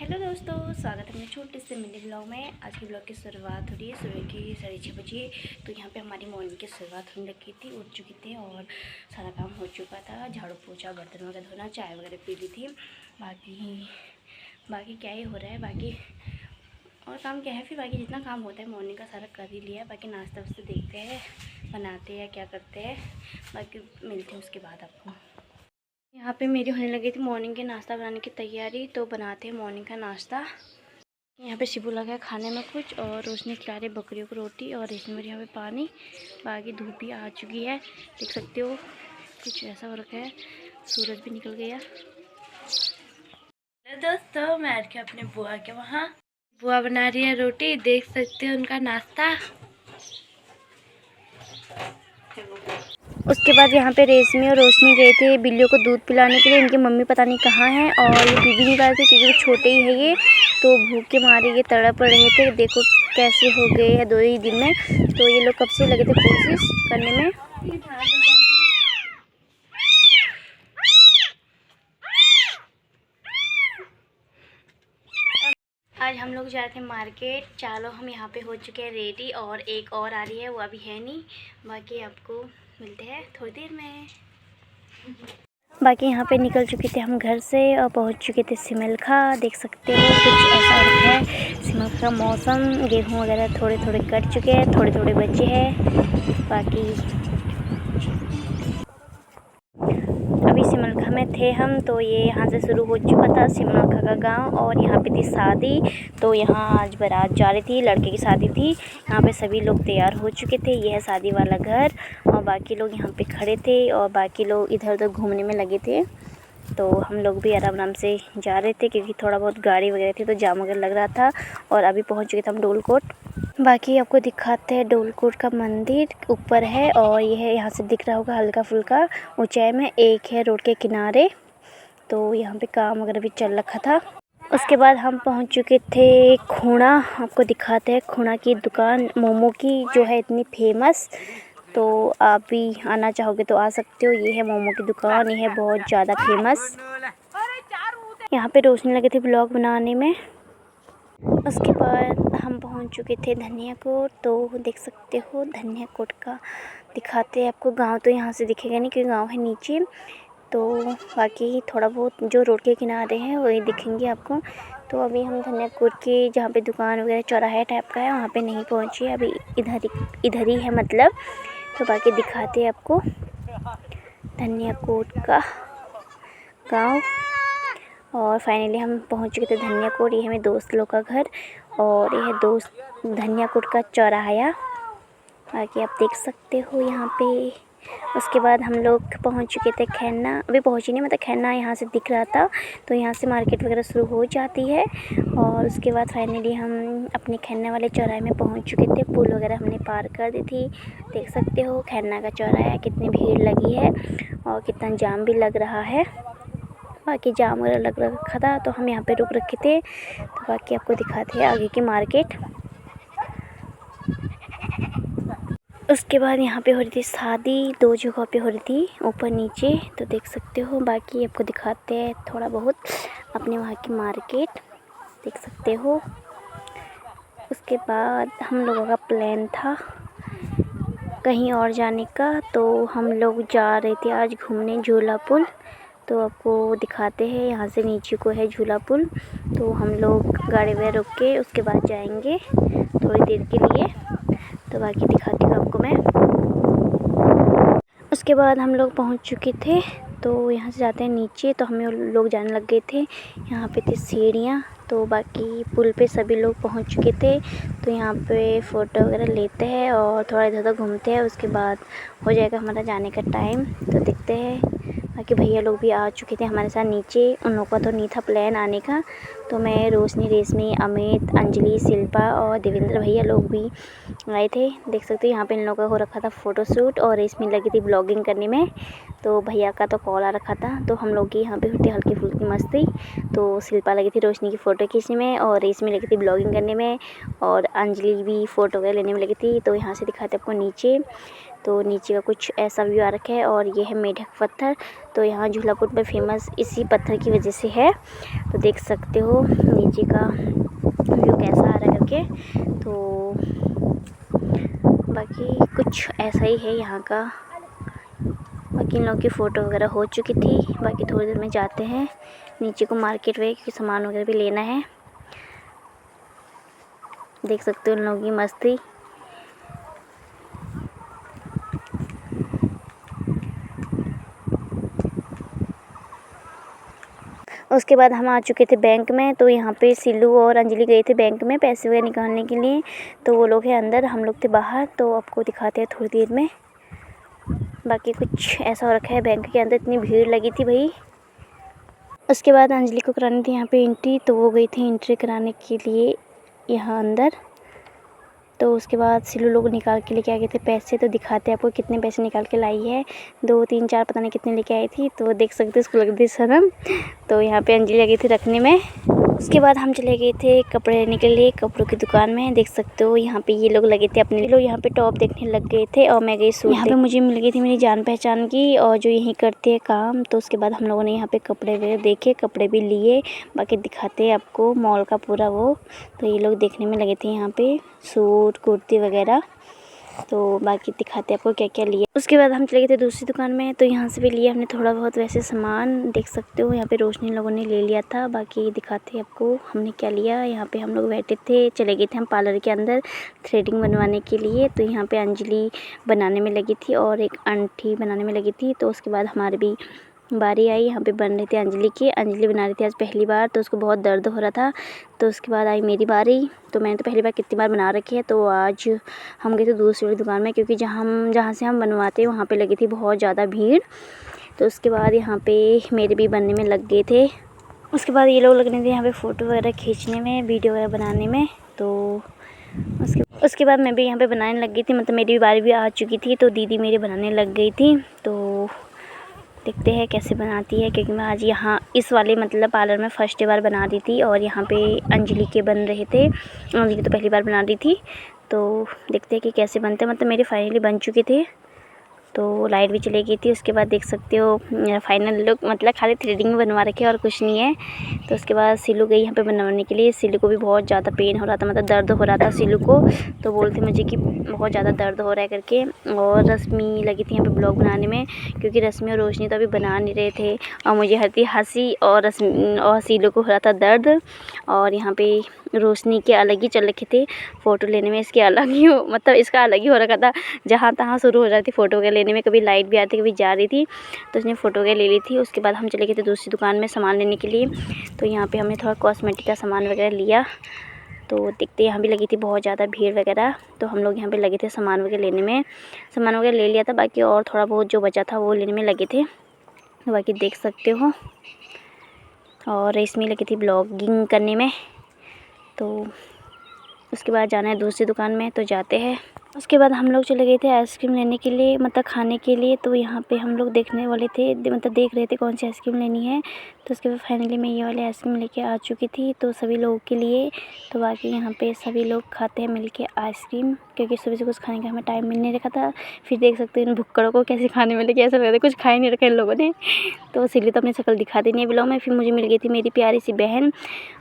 Hello दोस्तों, स्वागत है मेरे छोटे से मिनी ब्लॉग में। आज के ब्लॉग की शुरुआत हो रही है सुबह की 6:30 बजे। तो यहाँ पे हमारी मॉर्निंग की शुरुआत होने लगी थी, उठ चुकी थी और सारा काम हो चुका था। झाड़ू पोछा, बर्तन वगैरह धोना, चाय वगैरह पी ली थी। बाकी क्या ही हो रहा है, बाकी और काम क्या है। फिर बाकी जितना काम होता है मॉर्निंग का सारा कर ही लिया। बाकी नाश्ता वास्ता देखते हैं बनाते हैं क्या करते हैं। बाकी मिलते हैं उसके बाद आपको। यहाँ पे मेरी होने लगी थी मॉर्निंग के नाश्ता बनाने की तैयारी। तो बनाते हैं मॉर्निंग का नाश्ता। यहाँ पे शिबू लगा है खाने में कुछ, और रोशनी खिला रही बकरियों को रोटी, और रेशमी मेरे यहाँ पे पानी। बाकी धूप भी आ चुकी है, देख सकते हो कुछ ऐसा हो रखा है। सूरज भी निकल गया। दोस्तों, मैं आज के अपने बुआ के वहाँ, बुआ बना रही है रोटी, देख सकते हो उनका नाश्ता। उसके बाद यहाँ पे रेशमी और रोशनी गए थे बिल्लियों को दूध पिलाने के लिए। इनकी मम्मी पता नहीं कहाँ है, और ये पी भी नहीं पा रहे थे क्योंकि वो छोटे ही है ये, तो भूख के मारे ये तड़प रहे थे। देखो कैसे हो गए हैं 2 ही दिन में। तो ये लोग कब से लगे थे कोशिश करने में। आज हम लोग जा रहे थे मार्केट। चलो हम यहाँ पे हो चुके हैं रेडी, और एक और आ रही है, वो अभी है नहीं। बाकी आपको मिलते हैं थोड़ी देर में। बाकी यहाँ पे निकल चुके थे हम घर से और पहुँच चुके थे सिमलखा। देख सकते हो कुछ ऐसा रखा है सिमलखा का मौसम। गेहूँ वगैरह थोड़े थोड़े कट चुके हैं, थोड़े थोड़े बचे हैं। बाकी अभी सिमलखा में थे हम, तो ये यहाँ से शुरू हो चुका था सिमलखा का गांव। और यहाँ पे थी शादी, तो यहाँ आज बारात जा रही थी, लड़के की शादी थी। यहाँ पे सभी लोग तैयार हो चुके थे। यह है शादी वाला घर, और बाकी लोग यहाँ पे खड़े थे, और बाकी लोग इधर उधर घूमने में लगे थे। तो हम लोग भी आराम आराम से जा रहे थे क्योंकि थोड़ा बहुत गाड़ी वगैरह थी, तो जाम वगैरह लग रहा था। और अभी पहुँच चुके थे हम डोलकोट। बाकी आपको दिखाते हैं डोलकोट का मंदिर ऊपर है, और ये है यहाँ से दिख रहा होगा हल्का फुल्का ऊंचाई में। एक है रोड के किनारे, तो यहाँ पे काम वगैरह भी चल रखा था। उसके बाद हम पहुँच चुके थे खूणा। आपको दिखाते हैं खूणा की दुकान मोमो की, जो है इतनी फेमस। तो आप भी आना चाहोगे तो आ सकते हो। ये है मोमो की दुकान, ये है बहुत ज़्यादा फेमस। यहाँ पे रोशनी लगे थे ब्लॉग बनाने में। उसके बाद हम पहुंच चुके थे धनिया कोट। तो देख सकते हो धनिया कोट का दिखाते हैं आपको। गांव तो यहाँ से दिखेगा नहीं क्योंकि गांव है नीचे। तो बाकी थोड़ा बहुत जो रोड के किनारे हैं वही दिखेंगे आपको। तो अभी हम धनिया कोट के जहाँ पे दुकान वगैरह चौराहे टाइप का है वहाँ पे नहीं पहुँचे, अभी इधर ही है मतलब। तो बाकी दिखाते हैं आपको धनिया कोट का गाँव। और फाइनली हम पहुंच चुके थे धनिया कोट। ये है मेरे दोस्त लोग का घर, और ये है दोस्त धनिया कोट का चौराहा। बाकी आप देख सकते हो यहाँ पे। उसके बाद हम लोग पहुंच चुके थे खैना। अभी पहुंचे नहीं, मतलब खैना यहाँ से दिख रहा था, तो यहाँ से मार्केट वगैरह शुरू हो जाती है। और उसके बाद फाइनली हम अपने खैना वाले चौराहे में पहुँच चुके थे। पुल वगैरह हमने पार कर दी थी। देख सकते हो खैना का चौराहा कितनी भीड़ लगी है, और कितना जाम भी लग रहा है। बाकी जाम वगैरह लग रखा था, तो हम यहाँ पे रुक रखे थे। तो बाकी आपको दिखाते हैं आगे की मार्केट। उसके बाद यहाँ पे हो रही थी शादी, 2 जगहों पे हो रही थी, ऊपर नीचे, तो देख सकते हो। बाकी आपको दिखाते हैं थोड़ा बहुत अपने वहाँ की मार्केट, देख सकते हो। उसके बाद हम लोगों का प्लान था कहीं और जाने का, तो हम लोग जा रहे थे आज घूमने झूला पुल। तो आपको दिखाते हैं, यहाँ से नीचे को है झूला पुल। तो हम लोग गाड़ी में रुक के उसके बाद जाएंगे थोड़ी देर के लिए। तो बाकी दिखाती हूँ आपको मैं। उसके बाद हम लोग पहुँच चुके थे, तो यहाँ से जाते हैं नीचे। तो हमें लोग जाने लग गए थे। यहाँ पे थी सीढ़ियाँ, तो बाकी पुल पे सभी लोग पहुँच चुके थे। तो यहाँ पे फ़ोटो वगैरह लेते हैं और थोड़ा इधर उधर घूमते हैं। उसके बाद हो जाएगा हमारा जाने का टाइम, तो देखते हैं। बाकी भैया लोग भी आ चुके थे हमारे साथ नीचे। उन लोगों का तो नहीं था प्लान आने का, तो मैं, रोशनी, रेशमी, अमित, अंजलि, शिल्पा और देवेंद्र भैया लोग भी आए थे। देख सकते हो यहाँ पे इन लोगों का हो रखा था फ़ोटोशूट, और रेशमी लगी थी ब्लॉगिंग करने में। तो भैया का तो कॉल आ रखा था, तो हम लोग की यहाँ पे होती हल्की फुल्की मस्ती। तो शिल्पा लगी थी रोशनी की फ़ोटो खींचने में, और रेशमी लगी थी ब्लॉगिंग करने में, और अंजलि भी फ़ोटो वगैरह लेने में लगी थी। तो यहाँ से दिखाते आपको नीचे। तो नीचे का कुछ ऐसा व्यू आ रखा है। और ये है मेढक पत्थर, तो यहाँ झूलापुर में फेमस इसी पत्थर की वजह से है। तो देख सकते हो नीचे का व्यू कैसा आ रहा है करके। तो बाकी कुछ ऐसा ही है यहाँ का। बाकी इन लोगों की फ़ोटो वगैरह हो चुकी थी। बाकी थोड़ी देर में जाते हैं नीचे को मार्केट में, क्योंकि सामान वगैरह भी लेना है। देख सकते हो इन लोगों की मस्ती। उसके बाद हम आ चुके थे बैंक में। तो यहाँ पे सिल्लू और अंजलि गए थे बैंक में पैसे वगैरह निकालने के लिए। तो वो लोग हैं अंदर, हम लोग थे बाहर। तो आपको दिखाते हैं थोड़ी देर में। बाकी कुछ ऐसा हो रखा है बैंक के अंदर, इतनी भीड़ लगी थी भाई। उसके बाद अंजलि को करानी थी यहाँ पे एंट्री, तो वो गई थी एंट्री कराने के लिए यहाँ अंदर। तो उसके बाद सिल्लू लोग निकाल के लेके आ गए थे पैसे। तो दिखाते हैं आपको कितने पैसे निकाल के लाई है। 2 3 4 पता नहीं कितने लेके आई थी। तो देख सकते हो उसको लग रही थी शर्म। तो यहाँ पे अंजलि लगी थी रखने में। उसके बाद हम चले गए थे कपड़े लेने के लिए कपड़ों की दुकान में। देख सकते हो यहाँ पे ये लोग लगे थे, अपने लोग यहाँ पे टॉप देखने लग गए थे। और मैं गई सूट। यहाँ पे मुझे मिल गई थी मेरी जान पहचान की, और जो यहीं करते हैं काम। तो उसके बाद हम लोगों ने यहाँ पे कपड़े वगैरह देखे, कपड़े भी लिए। बाकी दिखाते हैं आपको मॉल का पूरा वो। तो ये लोग देखने में लगे थे यहाँ पे सूट कुर्ती वगैरह। तो बाकी दिखाते हैं आपको क्या क्या लिया। उसके बाद हम चले गए थे दूसरी दुकान में। तो यहाँ से भी लिया हमने थोड़ा बहुत वैसे सामान। देख सकते हो यहाँ पे रोशनी लोगों ने ले लिया था। बाकी दिखाते हैं आपको हमने क्या लिया। यहाँ पे हम लोग बैठे थे, चले गए थे हम पार्लर के अंदर थ्रेडिंग बनवाने के लिए। तो यहाँ पे अंजलि बनाने में लगी थी और एक आंटी बनाने में लगी थी। तो उसके बाद हमारी भी बारी आई। यहाँ पे बन रही थी अंजलि की। अंजलि बना रही थी आज पहली बार, तो उसको बहुत दर्द हो रहा था। तो उसके बाद आई मेरी बारी। तो मैंने तो पहली बार कितनी बार बना रखी है। तो आज हम गए थे दूसरी वाली दुकान में, क्योंकि जहाँ से हम बनवाते हैं वहाँ पे लगी थी बहुत ज़्यादा भीड़। तो उसके बाद यहाँ पे मेरे भी बनने में लग गए थे। उसके बाद ये लोग लग रहे थे यहाँ पे फ़ोटो वगैरह खींचने में, वीडियो वगैरह बनाने में। तो उसके बाद मैं भी यहाँ पे बनाने लग गई थी, मतलब मेरी बारी भी आ चुकी थी। तो दीदी मेरी बनाने लग गई थी। तो देखते हैं कैसे बनाती है, क्योंकि मैं आज यहाँ इस वाले मतलब पार्लर में फर्स्ट बार बना रही थी। और यहाँ पे अंजलि के बन रहे थे, अंजलि तो पहली बार बना रही थी। तो देखते हैं कि कैसे बनते हैं। मतलब मेरे फाइनली बन चुके थे। तो लाइट भी चली गई थी। उसके बाद देख सकते हो फाइनल लुक, मतलब खाली थ्रेडिंग में बनवा रखे और कुछ नहीं है। तो उसके बाद सिल्लू गई यहाँ पे बनवाने के लिए। सिल्लू को भी बहुत ज़्यादा पेन हो रहा था, मतलब दर्द हो रहा था सिल्लू को। तो बोलते मुझे कि बहुत ज़्यादा दर्द हो रहा है करके। और रश्मि लगी थी यहाँ पे ब्लॉग बनाने में, क्योंकि रश्मि और रोशनी तो अभी बना नहीं रहे थे। और मुझे हंसी हंसी और सिल्लू को हो रहा था दर्द। और यहाँ पे रोशनी के अलग ही चल रखे थे फ़ोटो लेने में। इसके अलग ही मतलब इसका अलग ही हो रखा था, जहाँ तहाँ शुरू हो जाती फ़ोटो के लेने में। कभी लाइट भी आती, कभी जा रही थी। तो उसने फ़ोटो के ले ली थी। उसके बाद हम चले गए थे दूसरी दुकान में सामान लेने के लिए। तो यहाँ पे हमने थोड़ा कॉस्मेटिक का सामान वगैरह लिया। तो देखते यहाँ भी लगी थी बहुत ज़्यादा भीड़ वगैरह। तो हम लोग यहाँ पे लगे थे सामान वगैरह लेने में। सामान वगैरह ले लिया था, बाकी और थोड़ा बहुत जो बचा था वो लेने में लगे थे। बाकी देख सकते हो। और इसमें लगी थी ब्लॉगिंग करने में। तो उसके बाद जाना है दूसरी दुकान में, तो जाते हैं। उसके बाद हम लोग चले गए थे आइसक्रीम लेने के लिए, मतलब खाने के लिए। तो यहाँ पे हम लोग देखने वाले थे, मतलब देख रहे थे कौन सी आइसक्रीम लेनी है। तो उसके बाद फाइनली मैं ये वाली आइसक्रीम लेके आ चुकी थी, तो सभी लोगों के लिए। तो बाकी यहाँ पे सभी लोग खाते हैं मिलके आइसक्रीम, क्योंकि सुबह से कुछ खाने का हमें टाइम मिल नहीं रखा था। फिर देख सकते हो इन भुक्कड़ों को कैसे खाने मिले, कैसा लग रहा है, कुछ खा ही नहीं रखा इन लोगों ने। तो इसीलिए तो अपनी शक्ल दिखा देनी है ब्लॉग में। फिर मुझे मिल गई थी मेरी प्यारी सी बहन,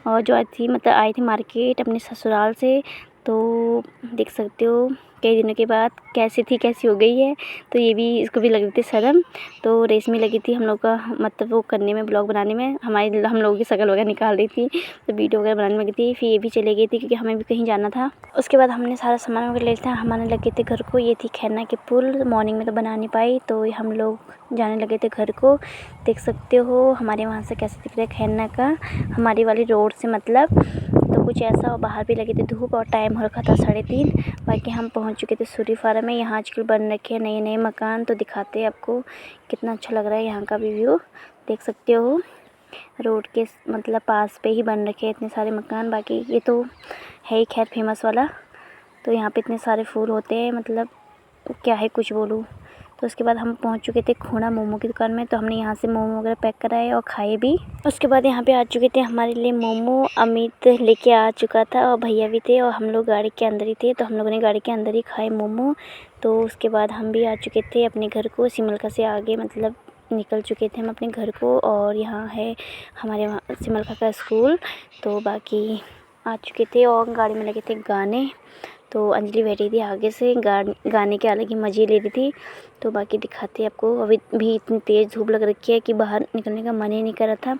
और जो आई थी मार्केट अपने ससुराल से। तो देख सकते हो कई दिनों के बाद कैसी हो गई है। तो ये भी, इसको भी लग रही थी शर्म। तो रेशमी लगी थी हम लोग का मतलब वो करने में, ब्लॉग बनाने में। हम लोगों की शक्ल वगैरह निकाल रही थी, तो वीडियो वगैरह बनाने में लगी थी। फिर ये भी चले गई थी, क्योंकि हमें भी कहीं जाना था। उसके बाद हमने सारा सामान वगैरह ले लिया था, हमारे लगे थे घर को। ये थी खैरना की पुल, मॉर्निंग में तो बना नहीं पाई। तो हम लोग जाने लगे थे घर को। देख सकते हो हमारे वहाँ से कैसे दिख रहा है खैरना का, हमारी वाली रोड से मतलब। तो कुछ ऐसा, और बाहर भी लगी थी धूप, और टाइम हो रखा था 3:30। बाकी हम पहुंच चुके थे सूरी फार्म में। यहाँ आजकल बन रखे हैं नए नए मकान। तो दिखाते हैं आपको कितना अच्छा लग रहा है यहाँ का भी व्यू। देख सकते हो रोड के मतलब पास पे ही बन रखे हैं इतने सारे मकान। बाकी ये तो है ही खैर फेमस वाला। तो यहाँ पे इतने सारे फूल होते हैं, मतलब क्या है कुछ बोलूँ। तो उसके बाद हम पहुंच चुके थे खोना मोमो की दुकान में। तो हमने यहाँ से मोमो वगैरह पैक कराए और खाए भी। उसके बाद यहाँ पे आ चुके थे हमारे लिए मोमो। अमित लेके आ चुका था और भैया भी थे, और हम लोग गाड़ी के अंदर ही थे। तो हम लोगों ने गाड़ी के अंदर ही खाए मोमो। तो उसके बाद हम भी आ चुके थे अपने घर को। सिमलखा से आगे मतलब निकल चुके थे हम अपने घर को। और यहाँ है हमारे वहाँ सिमलखा का स्कूल। तो बाकी आ चुके थे और गाड़ी में लगे थे गाने। तो अंजलि बैठी थी आगे से गाने के अलग ही मज़े ले रही थी। तो बाकी दिखाते आपको। अभी भी इतनी तेज़ धूप लग रखी है कि बाहर निकलने का मन ही नहीं कर रहा था।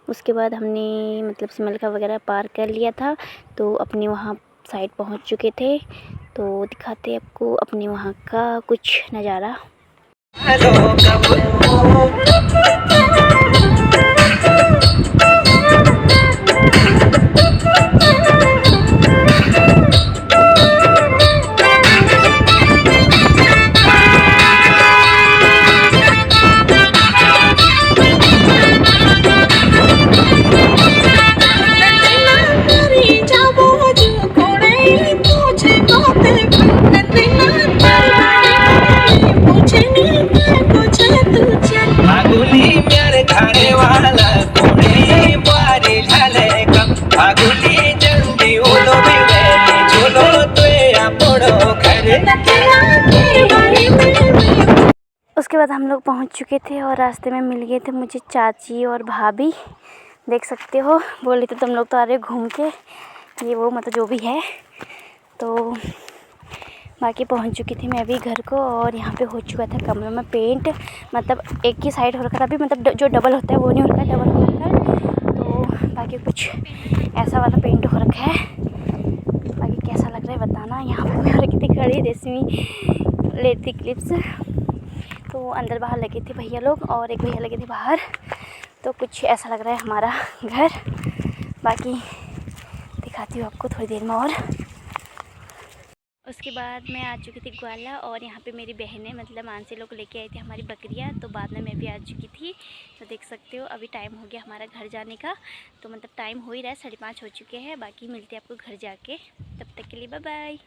उसके बाद हमने मतलब सिमलखा वगैरह पार कर लिया था, तो अपने वहाँ साइड पहुँच चुके थे। तो दिखाते आपको अपने वहाँ का कुछ नज़ारा। उसके बाद हम लोग पहुंच चुके थे और रास्ते में मिल गए थे मुझे चाची और भाभी। देख सकते हो, बोल रहे थे तुम लोग तो आ रहे हो घूम के, ये वो मतलब जो भी है। तो बाकी पहुंच चुकी थी मैं भी घर को। और यहाँ पे हो चुका था कमरों में पेंट, मतलब एक ही साइड हो रखा था अभी, मतलब जो डबल होता है वो नहीं हो रखा है, डबल हो रखा है। तो बाकी कुछ ऐसा वाला पेंट हो रखा है। बाकी कैसा लग रहा है बताना। यहाँ पे मैं रखी थी खड़ी रेशमी लेती क्लिप्स। तो अंदर बाहर लगे थे भैया लोग और एक भैया लगे थे बाहर। तो कुछ ऐसा लग रहा है हमारा घर। बाकी दिखाती हूँ आपको थोड़ी देर में। और उसके बाद मैं आ चुकी थी ग्वाला। और यहाँ पे मेरी बहनें मतलब मानसी लोग लेके आए थे हमारी बकरियाँ। तो बाद में मैं भी आ चुकी थी। तो देख सकते हो अभी टाइम हो गया हमारा घर जाने का। तो मतलब टाइम हो ही रहा है, 5:30 हो चुके हैं। बाकी मिलते हैं आपको घर जाके, तब तक के लिए बाय बाय।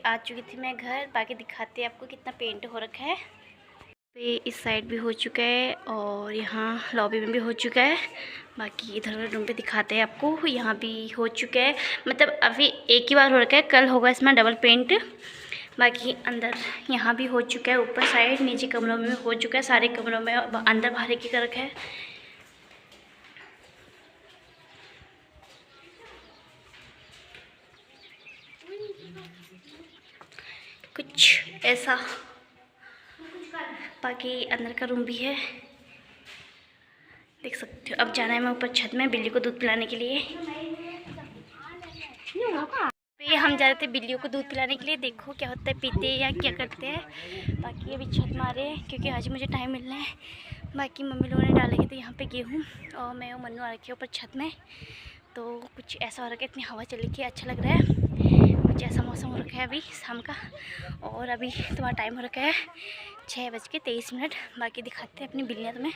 आ चुकी थी मैं घर। बाकी दिखाते हैं आपको कितना पेंट हो रखा है। पे इस साइड भी हो चुका है और यहाँ लॉबी में भी हो चुका है। बाकी इधर वाले रूम पे दिखाते हैं आपको, यहाँ भी हो चुका है। मतलब अभी एक ही बार हो रखा है, कल होगा इसमें डबल पेंट। बाकी अंदर यहाँ भी हो चुका है, ऊपर साइड नीचे कमरों में हो चुका है, सारे कमरों में अंदर बाहर एक ही कर रखा है। कुछ ऐसा। बाकी अंदर का रूम भी है, देख सकते हो। अब जाना है मैं ऊपर छत में बिल्ली को दूध पिलाने के लिए। पे हम जा रहे थे बिल्लियों को दूध पिलाने के लिए। देखो क्या होता है, पीते हैं या क्या करते हैं। बाकी अभी छत मारे हैं क्योंकि आज मुझे टाइम मिलना है। बाकी मम्मी लोगों ने डाले थे यहाँ पे गेहूँ और मैं और मन्नू आ रखे ऊपर छत में। तो कुछ ऐसा हो रखा है, इतनी हवा चल रही है, अच्छा लग रहा है। कुछ ऐसा मौसम हो रखा है अभी शाम का। और अभी तुम्हारा टाइम हो रखा है 6:23। बाकी दिखाते हैं अपनी बिल्लियाँ तुम्हें।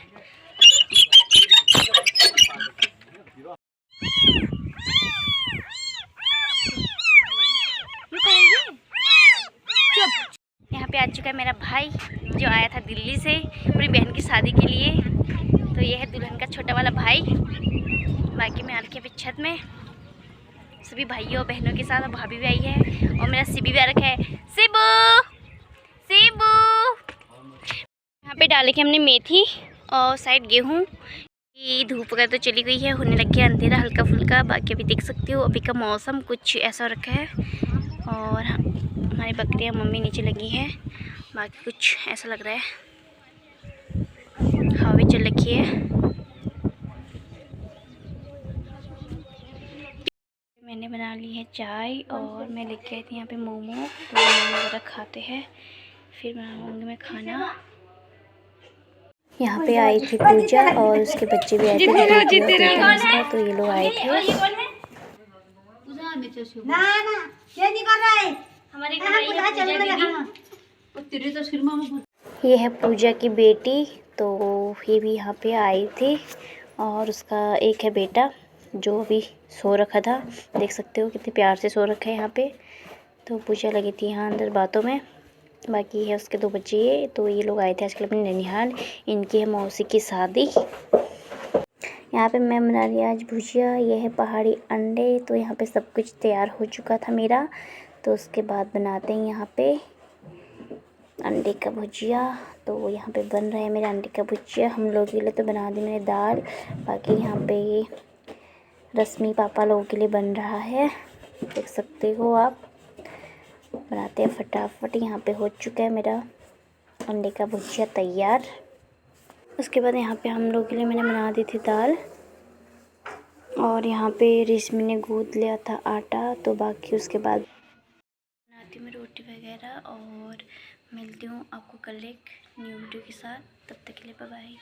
यहाँ पे आ चुका है मेरा भाई जो आया था दिल्ली से अपनी बहन की शादी के लिए। तो ये है दुल्हन का छोटा वाला भाई। बाकी मैं आ रखी अभी छत में सभी भाइयों और बहनों के साथ। और भाभी भी आई है और मेरा सिबी भी आ रखा है। सिबू सिबू। यहाँ पे डाले के हमने मेथी और साइड गेहूँ की। धूप वगैरह तो चली गई है, होने लग गया अंधेरा हल्का फुल्का। बाकी अभी देख सकते हो अभी का मौसम कुछ ऐसा रखा है। और हमारी बकरियाँ मम्मी नीचे लगी हैं। बाकी कुछ ऐसा लग रहा है, हवा भी चल रखी है। मैंने बना ली है चाय और मैं लेके आई थी यहाँ पे मोमो। तो मोमो वगैरह खाते हैं, फिर बनाऊँगी मैं खाना। यहाँ पे आई थी पूजा और उसके बच्चे भी आए थे। तो ये लोग आए थे। ये है पूजा की बेटी, तो ये भी यहाँ पे आई थी। और उसका एक है बेटा जो अभी सो रखा था, देख सकते हो कितने प्यार से सो रखा है यहाँ पे। तो पूजा लगी थी यहाँ अंदर बातों में। बाकी है उसके 2 बच्चे। तो ये लोग आए थे आजकल अपने ननिहाल, इनकी है मौसी की शादी। यहाँ पे मैं बना रही आज भुजिया। ये है पहाड़ी अंडे। तो यहाँ पे सब कुछ तैयार हो चुका था मेरा, तो उसके बाद बनाते हैं यहाँ पे अंडे का भुजिया। तो यहाँ पे बन रहा है मेरा अंडे का भुजिया। हम लोगों के लिए तो बना दी मैंने दाल, बाकी यहाँ पे रश्मि पापा लोगों के लिए बन रहा है, देख सकते हो आप। बनाते हैं फटाफट। यहाँ पे हो चुका है मेरा अंडे का भुजिया तैयार। उसके बाद यहाँ पे हम लोग के लिए मैंने बना दी थी दाल, और यहाँ पे रेशमी ने गूँथ लिया था आटा। तो बाकी उसके बाद बनाती हूँ मैं रोटी वगैरह, और मिलती हूँ आपको कल एक न्यू वीडियो के साथ। तब तक के लिए बाय बाय।